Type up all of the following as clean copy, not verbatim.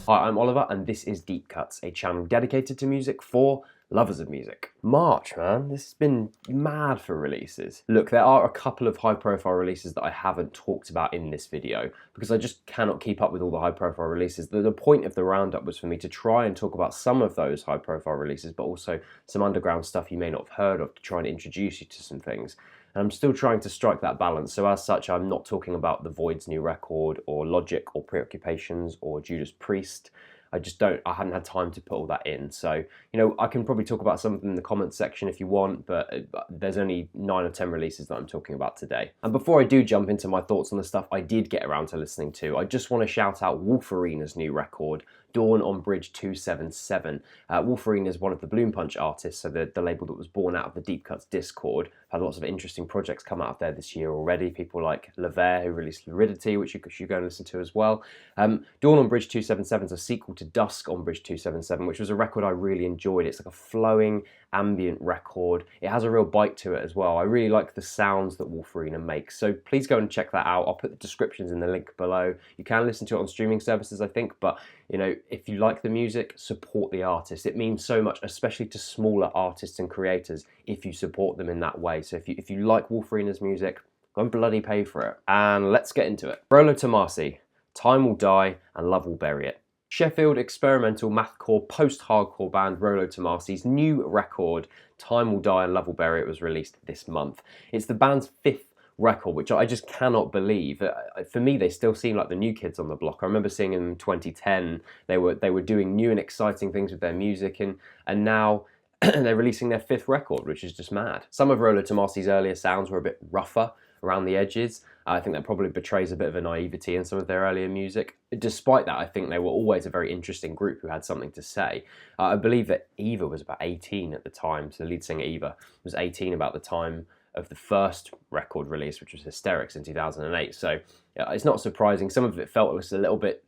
Hi, I'm Oliver and this is Deep Cuts, a channel dedicated to music for lovers of music. March, man, this has been mad for releases. Look, there are a couple of high profile releases that I haven't talked about in this video because I just cannot keep up with all the high profile releases. The point of the roundup was for me to try and talk about some of those high profile releases, but also some underground stuff you may not have heard of to try and introduce you to some things. And I'm still trying to strike that balance, so as such I'm not talking about The Void's new record or Logic or Preoccupations or Judas Priest. I hadn't had time to put all that in. So, you know, I can probably talk about some of them in the comments section if you want, but there's only 9 or 10 releases that I'm talking about today. And before I do jump into my thoughts on the stuff I did get around to listening to, I just want to shout out Wolfarena's new record, Dawn on Bridge 277. Wolfarena is one of the Bloom Punch artists, so the label that was born out of the Deep Cuts Discord. Had lots of interesting projects come out of there this year already. People like Lever, who released Luridity, which you should go and listen to as well. Dawn on Bridge 277 is a sequel to Dusk on Bridge 277, which was a record I really enjoyed. It's like a flowing, ambient record. It has a real bite to it as well. I really like the sounds that Wolfarena makes, so please go and check that out. I'll put the descriptions in the link below. You can listen to it on streaming services, I think, but you know, if you like the music, support the artist. It means so much, especially to smaller artists and creators, if you support them in that way. So if you like Wolfarena's music, go and bloody pay for it. And let's get into it. Rollo Tomassi, Time Will Die and Love Will Bury It. Sheffield experimental mathcore post-hardcore band Rollo Tomassi's new record, Time Will Die and Love Will Bury It, was released this month. It's the band's 5th record, which I just cannot believe. For me, they still seem like the new kids on the block. I remember seeing in 2010 they were doing new and exciting things with their music, and now they're releasing their 5th record, which is just mad. Some of Rollo Tomassi's earlier sounds were a bit rougher around the edges. I think that probably betrays a bit of a naivety in some of their earlier music. Despite that, I think they were always a very interesting group who had something to say. I believe that Eva was about 18 at the time, so the lead singer Eva was 18 about the time of the first record release, which was Hysterics in 2008. So it's not surprising. Some of it felt it was a little bit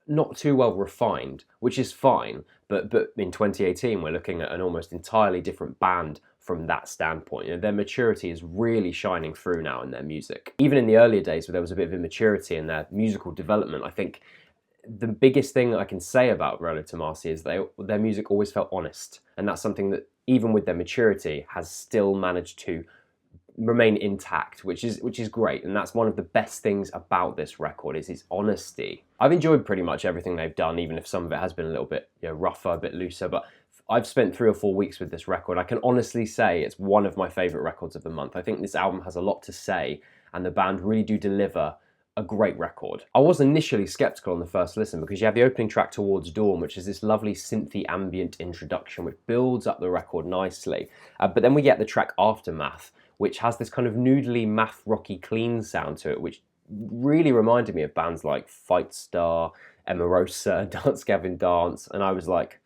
not too well refined, which is fine. But in 2018, we're looking at an almost entirely different band from that standpoint. You know, their maturity is really shining through now in their music. Even in the earlier days where there was a bit of immaturity in their musical development, I think the biggest thing that I can say about Rollo Tomassi is their music always felt honest. And that's something that, even with their maturity, has still managed to remain intact, which is great, and that's one of the best things about this record, is its honesty. I've enjoyed pretty much everything they've done, even if some of it has been a little bit, you know, rougher, a bit looser, but I've spent 3 or 4 weeks with this record. I can honestly say it's one of my favourite records of the month. I think this album has a lot to say, and the band really do deliver a great record. I was initially sceptical on the first listen because you have the opening track, Towards Dawn, which is this lovely synthy ambient introduction which builds up the record nicely, but then we get the track Aftermath, which has this kind of noodly, math rocky clean sound to it, which really reminded me of bands like Fight Star, Emarosa, Dance Gavin Dance, and I was like,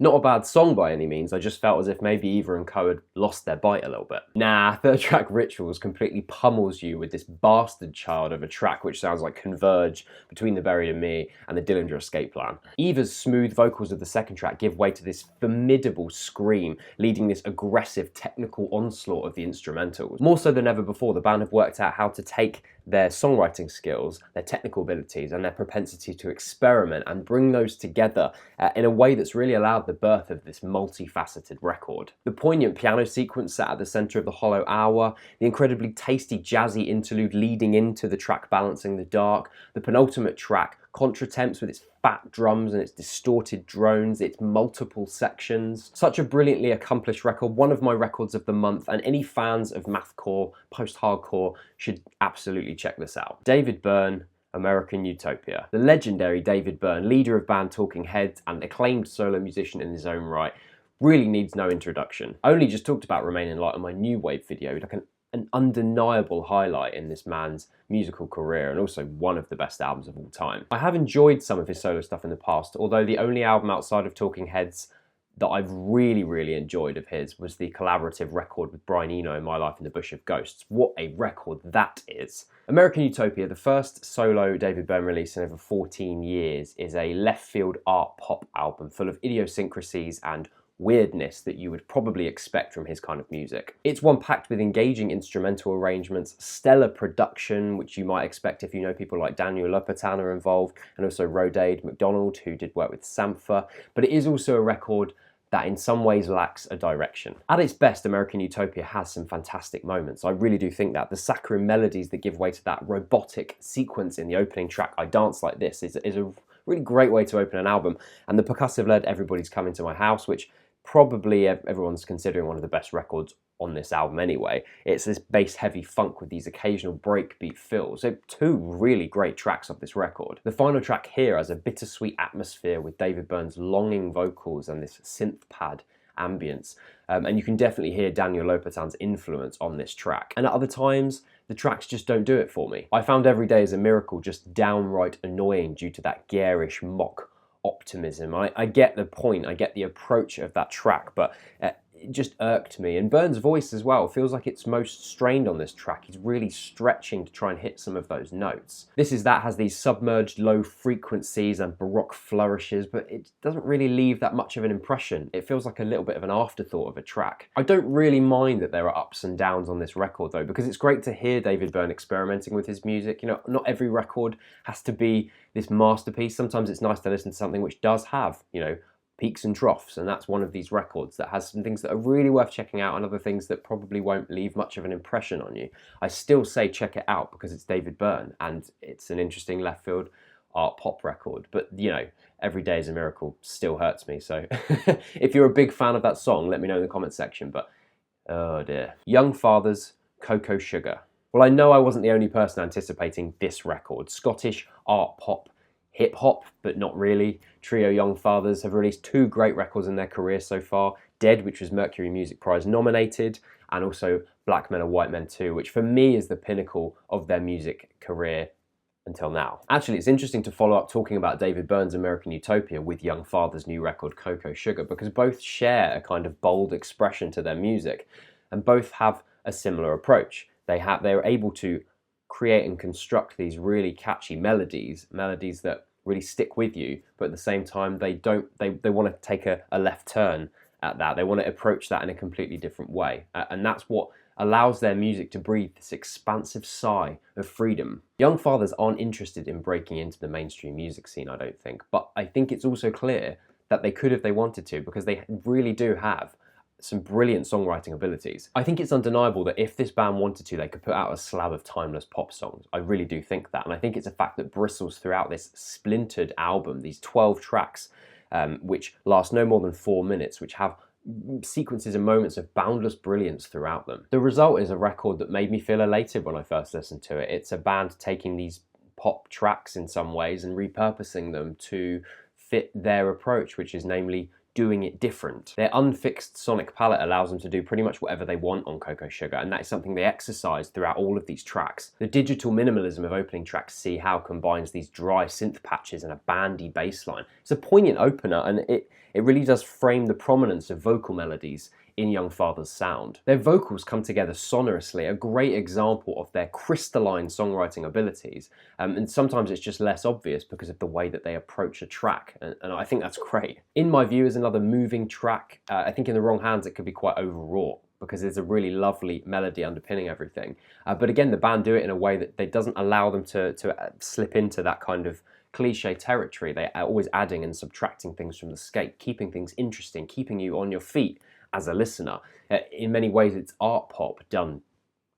not a bad song by any means, I just felt as if maybe Eva and co had lost their bite a little bit. Nah, third track Rituals completely pummels you with this bastard child of a track which sounds like Converge between The Buried and Me and the Dillinger Escape Plan. Eva's smooth vocals of the second track give way to this formidable scream, leading this aggressive technical onslaught of the instrumentals. More so than ever before, the band have worked out how to take their songwriting skills, their technical abilities, and their propensity to experiment and bring those together in a way that's really allowed the birth of this multifaceted record. The poignant piano sequence sat at the centre of the hollow hour, the incredibly tasty jazzy interlude leading into the track Balancing the Dark, the penultimate track Contretemps with its fat drums and its distorted drones, its multiple sections. Such a brilliantly accomplished record, one of my records of the month, and any fans of mathcore, post-hardcore should absolutely check this out. David Byrne, American Utopia. The legendary David Byrne, leader of band Talking Heads and acclaimed solo musician in his own right, really needs no introduction. I only just talked about Remain in Light on my New Wave video, like an undeniable highlight in this man's musical career, and also one of the best albums of all time. I have enjoyed some of his solo stuff in the past, although the only album outside of Talking Heads that I've really enjoyed of his was the collaborative record with Brian Eno, My Life in the Bush of Ghosts. What a record that is. American Utopia, the first solo David Byrne release in over 14 years, is a left field art pop album full of idiosyncrasies and weirdness that you would probably expect from his kind of music. It's one packed with engaging instrumental arrangements, stellar production, which you might expect if you know people like Daniel Lopatin are involved, and also Rodade McDonald, who did work with Sampha, but it is also a record that in some ways lacks a direction. At its best, American Utopia has some fantastic moments. I really do think that. The saccharine melodies that give way to that robotic sequence in the opening track, I Dance Like This, is a really great way to open an album. And the percussive-led Everybody's Coming to My House, which probably everyone's considering one of the best records on this album anyway. It's this bass-heavy funk with these occasional breakbeat fills. So two really great tracks off this record. The final track here has a bittersweet atmosphere with David Byrne's longing vocals and this synth pad ambience. And you can definitely hear Daniel Lopatin's influence on this track. And at other times, the tracks just don't do it for me. I found Every Day Is a Miracle just downright annoying due to that garish mock optimism. I get the point, I get the approach of that track, but it just irked me. And Byrne's voice as well feels like it's most strained on this track. He's really stretching to try and hit some of those notes. This Is That has these submerged low frequencies and baroque flourishes, but it doesn't really leave that much of an impression. It feels like a little bit of an afterthought of a track. I don't really mind that there are ups and downs on this record though, because it's great to hear David Byrne experimenting with his music. You know, not every record has to be this masterpiece. Sometimes it's nice to listen to something which does have, you know, peaks and troughs, and that's one of these records that has some things that are really worth checking out and other things that probably won't leave much of an impression on you. I still say check it out because it's David Byrne and it's an interesting left field art pop record, but you know, Every Day Is a Miracle still hurts me. So if you're a big fan of that song, let me know in the comment section. But oh dear. Young Fathers, Cocoa Sugar. Well, I know I wasn't the only person anticipating this record. Scottish art pop hip hop, but not really. Trio Young Fathers have released two great records in their career so far. Dead, which was Mercury Music Prize nominated, and also Black Men Are White Men Too, which for me is the pinnacle of their music career until now. Actually, it's interesting to follow up talking about David Byrne's American Utopia with Young Father's new record Cocoa Sugar, because both share a kind of bold expression to their music, and both have a similar approach. They're able to create and construct these really catchy melodies that really stick with you, but at the same time they want to take a left turn at that. They want to approach that in a completely different way, and that's what allows their music to breathe this expansive sigh of freedom. Young Fathers aren't interested in breaking into the mainstream music scene, I don't think, but I think it's also clear that they could if they wanted to, because they really do have some brilliant songwriting abilities. I think it's undeniable that if this band wanted to, they could put out a slab of timeless pop songs. I really do think that, and I think it's a fact that bristles throughout this splintered album, these 12 tracks, which last no more than 4 minutes, which have sequences and moments of boundless brilliance throughout them. The result is a record that made me feel elated when I first listened to it. It's a band taking these pop tracks in some ways and repurposing them to fit their approach, which is namely doing it different. Their unfixed sonic palette allows them to do pretty much whatever they want on Cocoa Sugar, and that is something they exercise throughout all of these tracks. The digital minimalism of opening track See How combines these dry synth patches and a bandy bass line. It's a poignant opener, and it really does frame the prominence of vocal melodies in Young Father's sound. Their vocals come together sonorously, a great example of their crystalline songwriting abilities, and sometimes it's just less obvious because of the way that they approach a track, and I think that's great. In my view, is another moving track. I think in the wrong hands it could be quite overwrought, because there's a really lovely melody underpinning everything. But again, the band do it in a way that doesn't allow them to slip into that kind of cliche territory. They are always adding and subtracting things from the skate, keeping things interesting, keeping you on your feet as a listener. In many ways, it's art pop done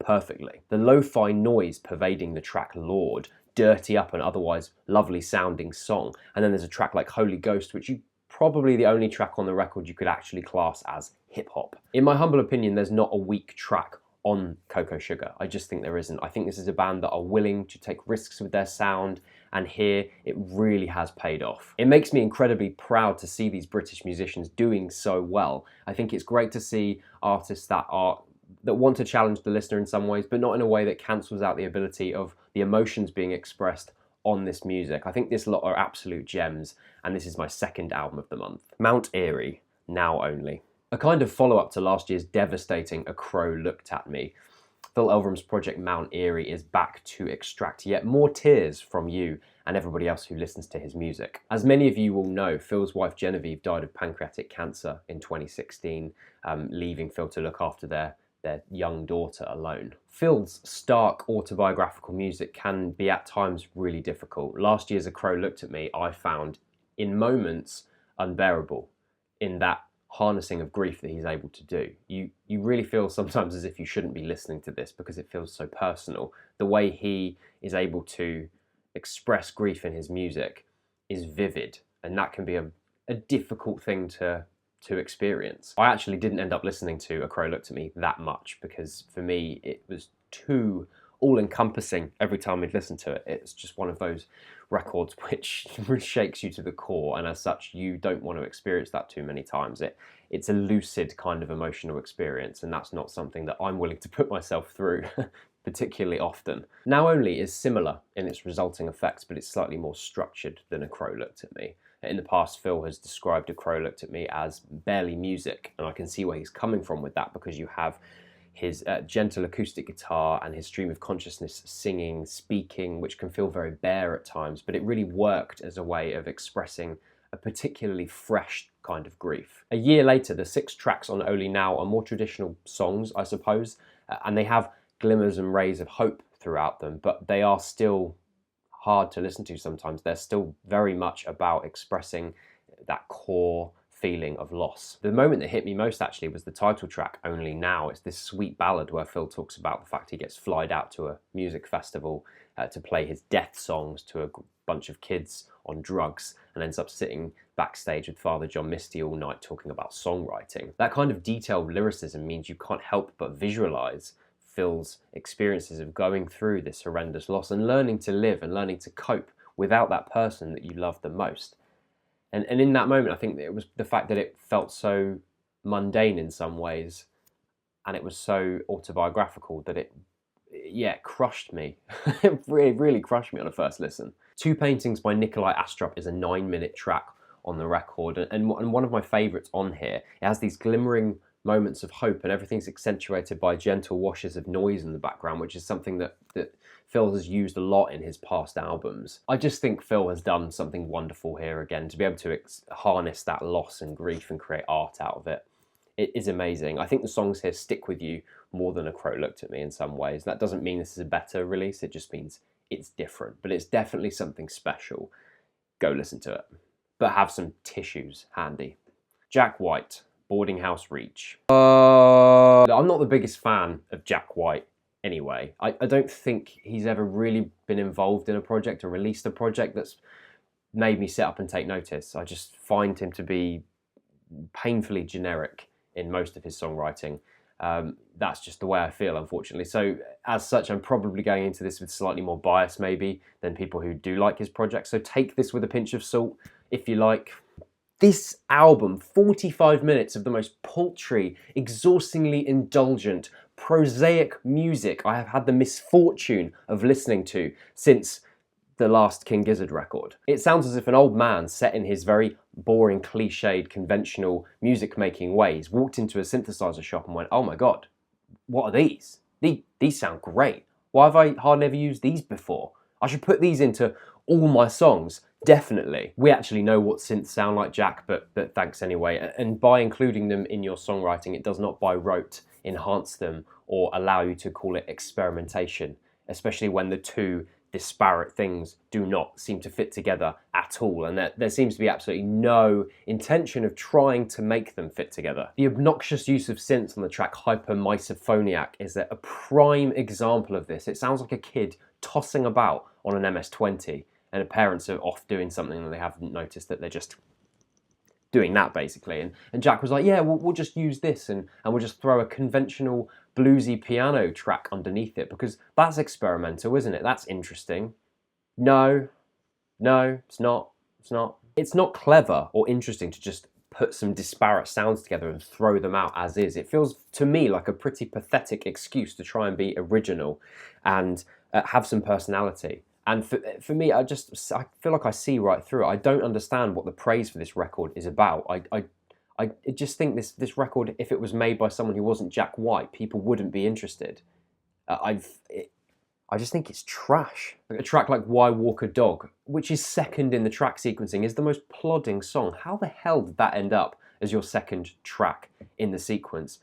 perfectly. The lo-fi noise pervading the track Lord, dirty up an otherwise lovely sounding song. And then there's a track like Holy Ghost, which you probably the only track on the record you could actually class as hip-hop. In my humble opinion, there's not a weak track on Cocoa Sugar. I just think there isn't. I think this is a band that are willing to take risks with their sound, and here it really has paid off. It makes me incredibly proud to see these British musicians doing so well. I think it's great to see artists that want to challenge the listener in some ways, but not in a way that cancels out the ability of the emotions being expressed on this music. I think this lot are absolute gems, and this is my second album of the month. Mount Eerie, Now Only. A kind of follow-up to last year's devastating A Crow Looked at Me, Phil Elverum's project Mount Eerie is back to extract yet more tears from you and everybody else who listens to his music. As many of you will know, Phil's wife Genevieve died of pancreatic cancer in 2016, leaving Phil to look after their young daughter alone. Phil's stark autobiographical music can be at times really difficult. Last year's A Crow Looked at Me I found in moments unbearable, in that harnessing of grief that he's able to do. You really feel sometimes as if you shouldn't be listening to this because it feels so personal. The way he is able to express grief in his music is vivid, and that can be a difficult thing to experience. I actually didn't end up listening to A Crow Looked at Me that much because for me it was too all-encompassing every time we'd listen to it. It's just one of those records which shakes you to the core, and as such you don't want to experience that too many times. It's a lucid kind of emotional experience, and that's not something that I'm willing to put myself through particularly often. Now Only is similar in its resulting effects, but it's slightly more structured than A Crow Looked at Me. In the past, Phil has described A Crow Looked at Me as barely music, and I can see where he's coming from with that, because you have his gentle acoustic guitar and his stream of consciousness singing, speaking, which can feel very bare at times, but it really worked as a way of expressing a particularly fresh kind of grief. A year later, the 6 tracks on Only Now are more traditional songs, I suppose, and they have glimmers and rays of hope throughout them, but they are still hard to listen to sometimes. They're still very much about expressing that core feeling of loss. The moment that hit me most actually was the title track, Only Now. It's this sweet ballad where Phil talks about the fact he gets flied out to a music festival to play his death songs to a bunch of kids on drugs, and ends up sitting backstage with Father John Misty all night talking about songwriting. That kind of detailed lyricism means you can't help but visualize Phil's experiences of going through this horrendous loss and learning to live and learning to cope without that person that you love the most. And in that moment, I think that it was the fact that it felt so mundane in some ways, and it was so autobiographical that it crushed me. It really crushed me on a first listen. Two Paintings by Nikolai Astrup is a 9-minute track on the record, and one of my favourites on here. It has these glimmering moments of hope, and everything's accentuated by gentle washes of noise in the background, which is something that Phil has used a lot in his past albums. I just think Phil has done something wonderful here again, to be able to harness that loss and grief and create art out of it. It is amazing. I think the songs here stick with you more than A Crow Looked at Me in some ways. That doesn't mean this is a better release, it just means it's different, but it's definitely something special. Go listen to it, but have some tissues handy. Jack White, Boarding House Reach. I'm not the biggest fan of Jack White anyway. I don't think he's ever really been involved in a project or released a project that's made me sit up and take notice. I just find him to be painfully generic in most of his songwriting. That's just the way I feel, unfortunately. So as such, I'm probably going into this with slightly more bias maybe than people who do like his project. So take this with a pinch of salt if you like. This album, 45 minutes of the most paltry, exhaustingly indulgent, prosaic music I have had the misfortune of listening to since the last King Gizzard record. It sounds as if an old man set in his very boring, cliched, conventional music-making ways walked into a synthesizer shop and went, oh my god, what are these? These sound great. Why have I hardly ever used these before? I should put these into all my songs. Definitely. We actually know what synths sound like, Jack, but thanks anyway. And by including them in your songwriting, it does not by rote enhance them or allow you to call it experimentation, especially when the two disparate things do not seem to fit together at all, and there seems to be absolutely no intention of trying to make them fit together. The obnoxious use of synths on the track Hypermisophoniac is a prime example of this. It sounds like a kid tossing about on an MS-20 and the parents are off doing something and they haven't noticed that they're just doing that basically. And Jack was like, yeah, we'll just use this and we'll just throw a conventional bluesy piano track underneath it because that's experimental, isn't it? That's interesting. No, it's not. It's not clever or interesting to just put some disparate sounds together and throw them out as is. It feels to me like a pretty pathetic excuse to try and be original and have some personality. And for me, I feel like I see right through it. I don't understand what the praise for this record is about. I just think this record, if it was made by someone who wasn't Jack White, people wouldn't be interested. I I just think it's trash. A track like Why Walk a Dog, which is second in the track sequencing, is the most plodding song. How the hell did that end up as your second track in the sequence?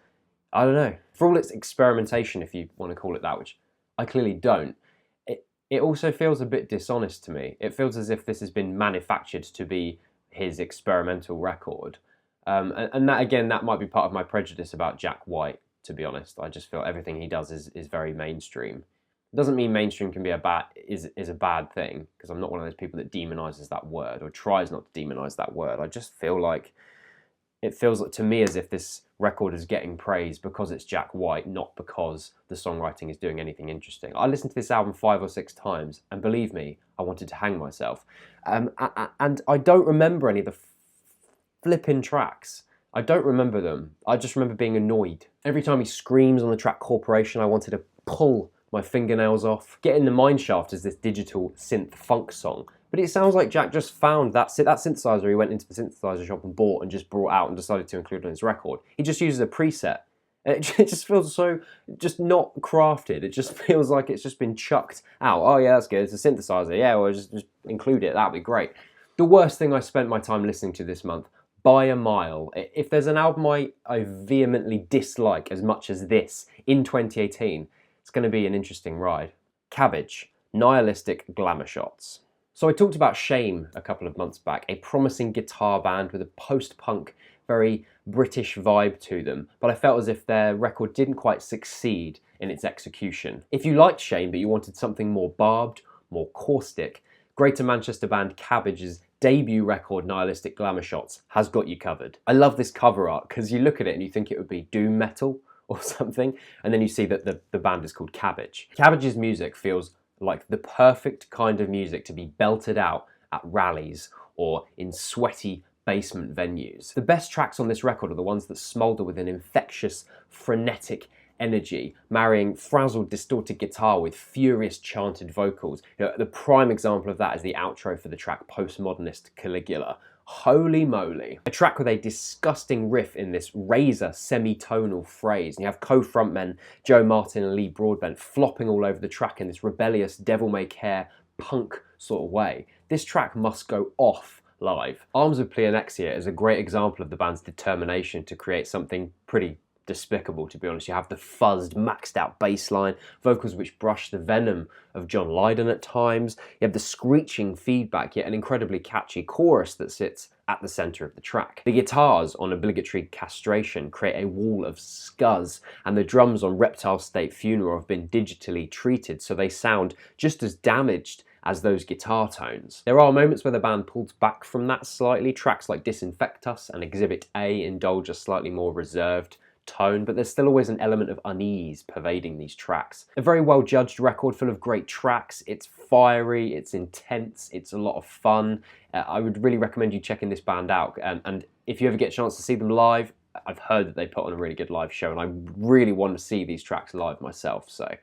I don't know. For all its experimentation, if you want to call it that, which I clearly don't, it also feels a bit dishonest to me. It feels as if this has been manufactured to be his experimental record. And that, again, that might be part of my prejudice about Jack White, to be honest. I just feel everything he does is very mainstream. It doesn't mean mainstream can be a bad thing, because I'm not one of those people that demonizes that word or tries not to demonize that word. I just feel like it feels to me as if this record is getting praise because it's Jack White, not because the songwriting is doing anything interesting. I listened to this album 5 or 6 times, and believe me, I wanted to hang myself. And I don't remember any of the flipping tracks. I don't remember them. I just remember being annoyed. Every time he screams on the track Corporation, I wanted to pull my fingernails off. Get in the Mineshaft is this digital synth funk song. But it sounds like Jack just found that synthesizer he went into the synthesizer shop and bought and just brought out and decided to include on his record. He just uses a preset. It just feels so just not crafted. It just feels like it's just been chucked out. Oh yeah, that's good. It's a synthesizer. Yeah, well, just include it. That'd be great. The worst thing I spent my time listening to this month, by a mile. If there's an album I vehemently dislike as much as this in 2018, it's going to be an interesting ride. Cabbage, Nihilistic Glamour Shots. So I talked about Shame a couple of months back, a promising guitar band with a post-punk, very British vibe to them, but I felt as if their record didn't quite succeed in its execution. If you liked Shame but you wanted something more barbed, more caustic, Greater Manchester band Cabbage's debut record, Nihilistic Glamour Shots, has got you covered. I love this cover art because you look at it and you think it would be doom metal or something, and then you see that the band is called Cabbage. Cabbage's music feels like the perfect kind of music to be belted out at rallies or in sweaty basement venues. The best tracks on this record are the ones that smoulder with an infectious, frenetic energy, marrying frazzled, distorted guitar with furious chanted vocals. The prime example of that is the outro for the track Postmodernist Caligula. Holy moly. A track with a disgusting riff in this razor semi-tonal phrase. And you have co-frontmen Joe Martin and Lee Broadbent flopping all over the track in this rebellious, devil-may-care punk sort of way. This track must go off live. Arms of Pleonexia is a great example of the band's determination to create something pretty despicable, to be honest. You have the fuzzed, maxed out bass line, vocals which brush the venom of John Lydon at times. You have the screeching feedback, yet an incredibly catchy chorus that sits at the centre of the track. The guitars on Obligatory Castration create a wall of scuzz, and the drums on Reptile State Funeral have been digitally treated so they sound just as damaged as those guitar tones. There are moments where the band pulls back from that slightly. Tracks like Disinfect Us and Exhibit A indulge a slightly more reserved tone, but there's still always an element of unease pervading these tracks. A very well judged record full of great tracks. It's fiery, it's intense, it's a lot of fun. I would really recommend you checking this band out, and if you ever get a chance to see them live, I've heard that they put on a really good live show and I really want to see these tracks live myself, so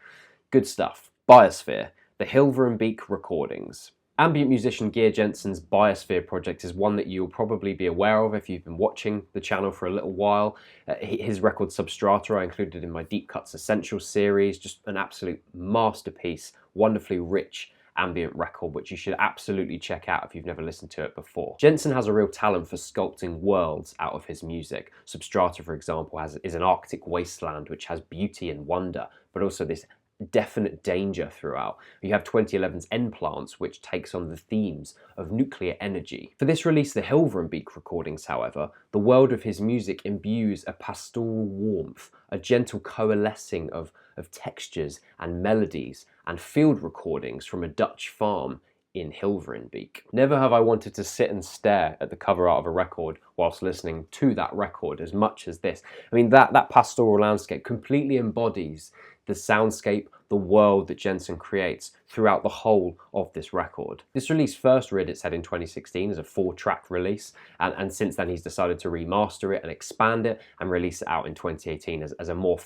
good stuff. Biosphere, the Hilvarenbeek recordings. Ambient musician Gear Jensen's Biosphere project is one that you'll probably be aware of if you've been watching the channel for a little while. His record Substrata I included in my Deep Cuts Essentials series, just an absolute masterpiece, wonderfully rich ambient record which you should absolutely check out if you've never listened to it before. Jensen has a real talent for sculpting worlds out of his music. Substrata, for example, is an Arctic wasteland which has beauty and wonder, but also this definite danger throughout. You have 2011's End Plants, which takes on the themes of nuclear energy. For this release, the Hilvarenbeek recordings, however, the world of his music imbues a pastoral warmth, a gentle coalescing of textures and melodies, and field recordings from a Dutch farm in Hilvarenbeek. Never have I wanted to sit and stare at the cover art of a record whilst listening to that record as much as this. I mean, that pastoral landscape completely embodies the soundscape, the world that Jensen creates throughout the whole of this record. This release first reared its head in 2016 as a 4-track release, and since then he's decided to remaster it and expand it and release it out in 2018 as a more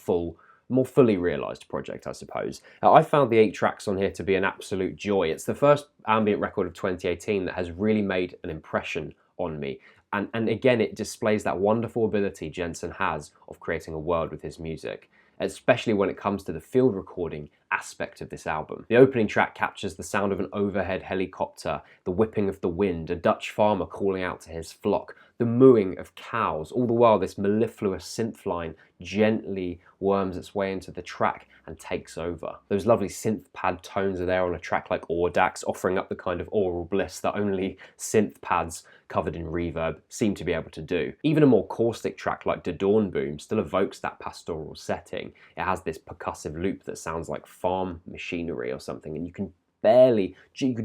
fully realised project, I suppose. I found the 8 tracks on here to be an absolute joy. It's the first ambient record of 2018 that has really made an impression on me. And again, it displays that wonderful ability Jensen has of creating a world with his music, especially when it comes to the field recording aspect of this album. The opening track captures the sound of an overhead helicopter, the whipping of the wind, a Dutch farmer calling out to his flock, the mooing of cows. All the while, this mellifluous synth line gently worms its way into the track and takes over. Those lovely synth pad tones are there on a track like Audax, offering up the kind of oral bliss that only synth pads covered in reverb seem to be able to do. Even a more caustic track like De Dawn Boom still evokes that pastoral setting. It has this percussive loop that sounds like farm machinery or something, and you could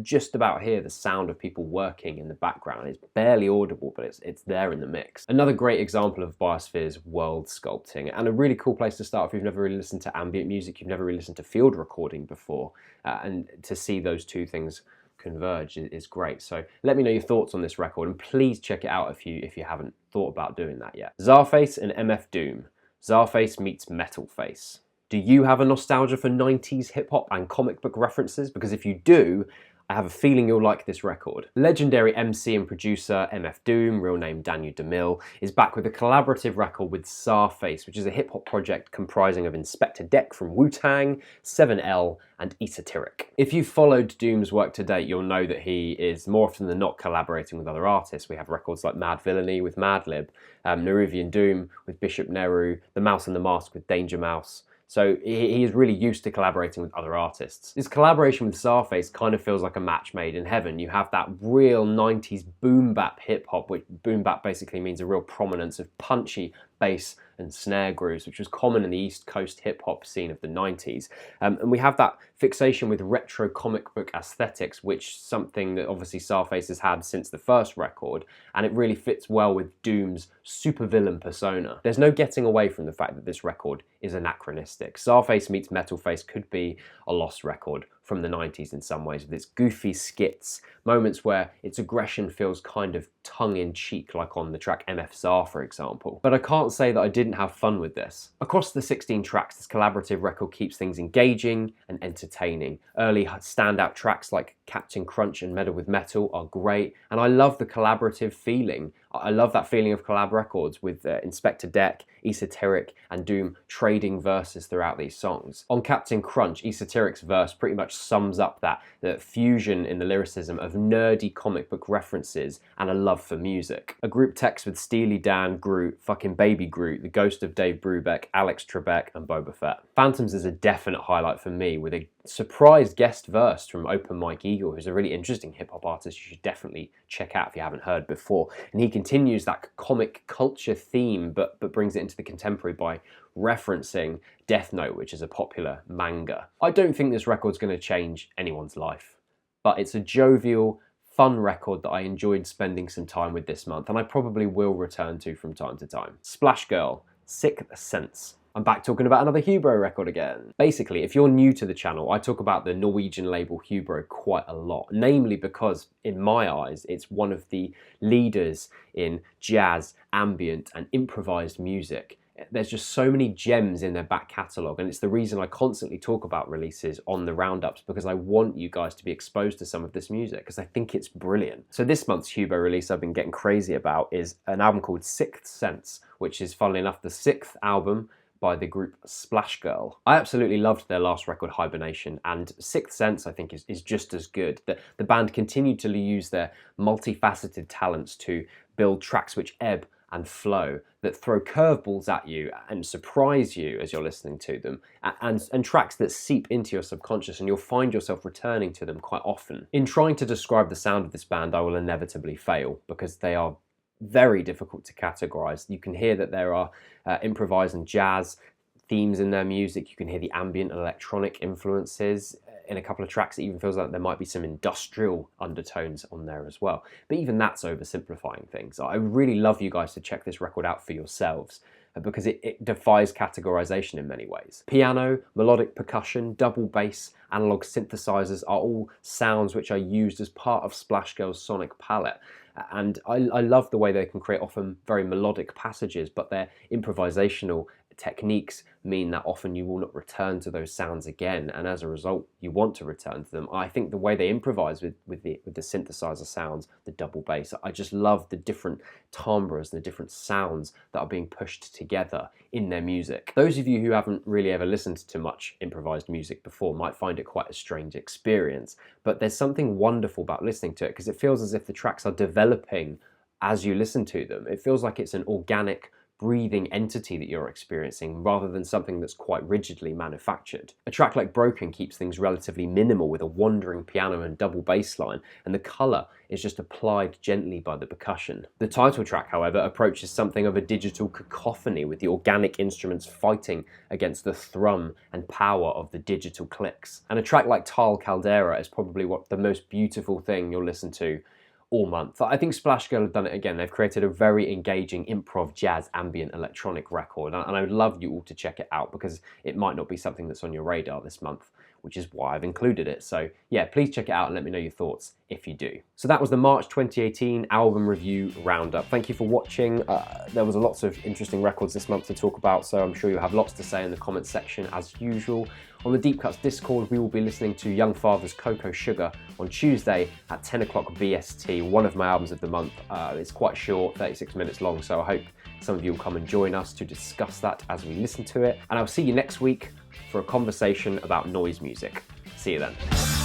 just about hear the sound of people working in the background. It's barely audible, but it's there in the mix. Another great example of Biosphere's world sculpting, and a really cool place to start if you've never really listened to ambient music, you've never really listened to field recording before, and to see those two things converge is great. So let me know your thoughts on this record, and please check it out if you haven't thought about doing that yet. Czarface and MF Doom. Czarface meets Metal Face. Do you have a nostalgia for 90s hip-hop and comic book references? Because if you do, I have a feeling you'll like this record. Legendary MC and producer MF Doom, real name Daniel DeMille, is back with a collaborative record with Czarface, which is a hip-hop project comprising of Inspector Deck from Wu-Tang, 7L, and Esoteric. If you've followed Doom's work to date, you'll know that he is more often than not collaborating with other artists. We have records like Mad Villainy with Madlib, Neruvian Doom with Bishop Nehru, The Mouse and the Mask with Danger Mouse. So he is really used to collaborating with other artists. This collaboration with Czarface kind of feels like a match made in heaven. You have that real 90s boom bap hip hop, which boom bap basically means a real prominence of punchy bass and snare grooves, which was common in the East Coast hip hop scene of the 90s. And we have that fixation with retro comic book aesthetics, which something that obviously Czarface has had since the first record, and it really fits well with Doom's supervillain persona. There's no getting away from the fact that this record is anachronistic. Czarface meets Metal Face could be a lost record from the 90s in some ways, with its goofy skits, moments where its aggression feels kind of tongue-in-cheek, like on the track MF for example. But I can't say that I didn't have fun with this. Across the 16 tracks, this collaborative record keeps things engaging and entertaining. Early standout tracks like Captain Crunch and Meddle with Metal are great, and I love the collaborative feeling. I love that feeling of collab records with Inspector Deck, Esoteric, and Doom trading verses throughout these songs. On Captain Crunch, Esoteric's verse pretty much sums up that fusion in the lyricism of nerdy comic book references and a love for music. A group text with Steely Dan, Groot, fucking Baby Groot, the ghost of Dave Brubeck, Alex Trebek, and Boba Fett. Phantoms is a definite highlight for me, with a surprise guest verse from Open Mike Eagle, who's a really interesting hip-hop artist you should definitely check out if you haven't heard before. And he continues that comic culture theme, but brings it into the contemporary by referencing Death Note, which is a popular manga. I don't think this record's going to change anyone's life, but it's a jovial, fun record that I enjoyed spending some time with this month, and I probably will return to from time to time. Splashgirl, Sixth Sense. I'm back talking about another Hubro record again. Basically, if you're new to the channel, I talk about the Norwegian label Hubro quite a lot, namely because, in my eyes, it's one of the leaders in jazz, ambient, and improvised music. There's just so many gems in their back catalogue, and it's the reason I constantly talk about releases on the roundups, because I want you guys to be exposed to some of this music, because I think it's brilliant. So this month's Hubro release I've been getting crazy about is an album called Sixth Sense, which is, funnily enough, the 6th album by the group Splashgirl. I absolutely loved their last record, Hibernation, and Sixth Sense I think is just as good. The band continued to use their multifaceted talents to build tracks which ebb and flow, that throw curveballs at you and surprise you as you're listening to them, and tracks that seep into your subconscious, and you'll find yourself returning to them quite often. In trying to describe the sound of this band, I will inevitably fail, because they are very difficult to categorize. You can hear that there are improvised and jazz themes in their music. You can hear the ambient and electronic influences in a couple of tracks. It even feels like there might be some industrial undertones on there as well. But even that's oversimplifying things. I really love you guys to check this record out for yourselves, because it defies categorization in many ways. Piano, melodic percussion, double bass, analog synthesizers are all sounds which are used as part of Splashgirl's sonic palette. And I love the way they can create often very melodic passages, but they're improvisational techniques mean that often you will not return to those sounds again, and as a result you want to return to them. I think the way they improvise with the synthesizer sounds, the double bass, I just love the different timbres and the different sounds that are being pushed together in their music. Those of you who haven't really ever listened to much improvised music before might find it quite a strange experience, but there's something wonderful about listening to it because it feels as if the tracks are developing as you listen to them. It feels like it's an organic, breathing entity that you're experiencing rather than something that's quite rigidly manufactured. A track like Broken keeps things relatively minimal with a wandering piano and double bass line, and the colour is just applied gently by the percussion. The title track, however, approaches something of a digital cacophony with the organic instruments fighting against the thrum and power of the digital clicks. And a track like Tile Caldera is probably what the most beautiful thing you'll listen to all month. I think Splashgirl have done it again. They've created a very engaging improv, jazz, ambient, electronic record, and I would love you all to check it out because it might not be something that's on your radar this month, which is why I've included it. So yeah, please check it out and let me know your thoughts if you do. So that was the March 2018 album review roundup. Thank you for watching. There was lots of interesting records this month to talk about, so I'm sure you'll have lots to say in the comments section as usual. On the Deep Cuts Discord, we will be listening to Young Father's Cocoa Sugar on Tuesday at 10 o'clock BST, one of my albums of the month. It's quite short, 36 minutes long, so I hope some of you will come and join us to discuss that as we listen to it. And I'll see you next week for a conversation about noise music. See you then.